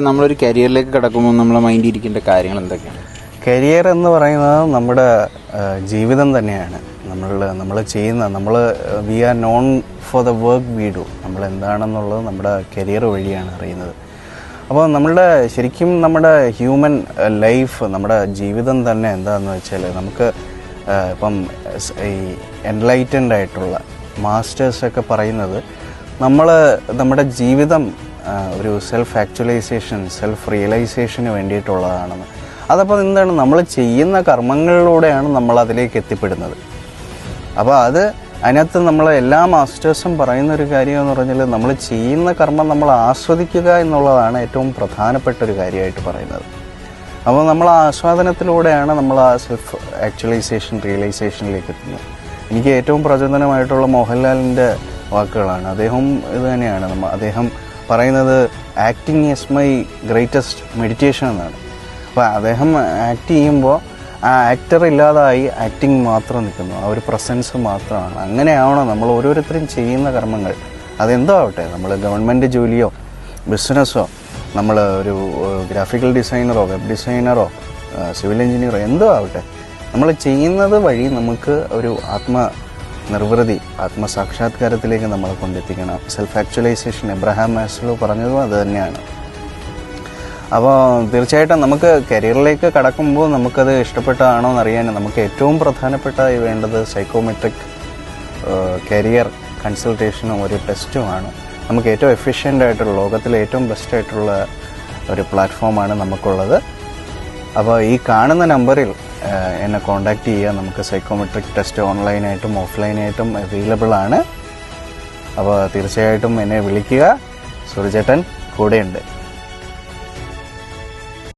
നമ്മളൊരു കരിയറിലേക്ക് കടക്കുമ്പോൾ നമ്മളെ മൈൻഡിൽ ഇരിക്കേണ്ട കാര്യങ്ങൾ എന്തൊക്കെയാണ്? കരിയർ എന്ന് പറയുന്നത് നമ്മുടെ ജീവിതം തന്നെയാണ്. നമ്മൾ we are known for the work we do. നമ്മൾ എന്താണെന്നുള്ളത് നമ്മുടെ കരിയർ വഴിയാണ് അറിയുന്നത്. അപ്പോൾ ശരിക്കും നമ്മുടെ ഹ്യൂമൻ ലൈഫ്, നമ്മുടെ ജീവിതം തന്നെ എന്താണെന്ന് വെച്ചാൽ, നമുക്ക് ഇപ്പം ഈ എൻലൈറ്റൻഡ് ആയിട്ടുള്ള മാസ്റ്റേഴ്സൊക്കെ പറയുന്നത് നമ്മുടെ ജീവിതം ഒരു സെൽഫ് ആക്ച്വലൈസേഷൻ, സെൽഫ് റിയലൈസേഷന് വേണ്ടിയിട്ടുള്ളതാണെന്ന്. അതപ്പോൾ എന്താണ്, നമ്മൾ ചെയ്യുന്ന കർമ്മങ്ങളിലൂടെയാണ് നമ്മൾ അതിലേക്ക് എത്തിപ്പെടുന്നത്. അപ്പോൾ അതിനകത്ത് എല്ലാ മാസ്റ്റേഴ്സും പറയുന്നൊരു കാര്യം എന്ന് പറഞ്ഞാൽ, നമ്മൾ ചെയ്യുന്ന കർമ്മം നമ്മൾ ആസ്വദിക്കുക എന്നുള്ളതാണ് ഏറ്റവും പ്രധാനപ്പെട്ട ഒരു കാര്യമായിട്ട് പറയുന്നത്. അപ്പോൾ നമ്മൾ ആസ്വാദനത്തിലൂടെയാണ് നമ്മൾ ആ സെൽഫ് ആക്ച്വലൈസേഷൻ, റിയലൈസേഷനിലേക്ക് എത്തുന്നത്. എനിക്ക് ഏറ്റവും പ്രചോദനമായിട്ടുള്ള മോഹൻലാലിൻ്റെ വാക്കുകളാണ്. അദ്ദേഹം ഇത് തന്നെയാണ്. അദ്ദേഹം പറയുന്നത് acting is my greatest meditation എന്നാണ്. അപ്പോൾ അദ്ദേഹം ആക്ട് ചെയ്യുമ്പോൾ ആ ആക്ടർ ഇല്ലാതായി ആക്ടിങ് മാത്രം നിൽക്കുന്നു, ആ ഒരു പ്രസൻസ് മാത്രമാണ്. അങ്ങനെയാവണം നമ്മൾ ഓരോരുത്തരും ചെയ്യുന്ന കർമ്മങ്ങൾ. അതെന്തോ ആവട്ടെ, നമ്മൾ ഗവൺമെൻറ് ജോലിയോ ബിസിനസ്സോ, നമ്മൾ ഒരു ഗ്രാഫിക്കൽ ഡിസൈനറോ വെബ് ഡിസൈനറോ സിവിൽ എഞ്ചിനീയറോ എന്തോ ആവട്ടെ, നമ്മൾ ചെയ്യുന്നത് വഴി നമുക്ക് ഒരു നിർവൃതി, ആത്മസാക്ഷാത്കാരത്തിലേക്ക് നമ്മളെ കൊണ്ടെത്തിക്കണം. സെൽഫ് ആക്ച്വലൈസേഷൻ എബ്രഹാം മാസ്ലോ പറഞ്ഞതും അത് തന്നെയാണ്. അപ്പോൾ തീർച്ചയായിട്ടും നമുക്ക് കരിയറിലേക്ക് കടക്കുമ്പോൾ നമുക്കത് ഇഷ്ടപ്പെട്ടതാണോ എന്നറിയാൻ നമുക്ക് ഏറ്റവും പ്രധാനപ്പെട്ടതായി വേണ്ടത് സൈക്കോമെട്രിക് കരിയർ കൺസൾട്ടേഷനും ഒരു ടെസ്റ്റുമാണ്. നമുക്ക് ഏറ്റവും എഫിഷ്യൻ്റ് ആയിട്ടുള്ള, ലോകത്തിലെ ഏറ്റവും ബെസ്റ്റായിട്ടുള്ള ഒരു പ്ലാറ്റ്ഫോമാണ് നമുക്കുള്ളത്. അപ്പോൾ ഈ കാണുന്ന നമ്പറിൽ എന്നെ കോൺടാക്റ്റ് ചെയ്യുക. നമുക്ക് സൈക്കോമെട്രിക് ടെസ്റ്റ് ഓൺലൈനായിട്ടും ഓഫ്ലൈനായിട്ടും അവൈലബിൾ ആണ്. അപ്പോൾ തീർച്ചയായിട്ടും എന്നെ വിളിക്കുക. സൂര്യചേട്ടൻ കൂടെയുണ്ട്.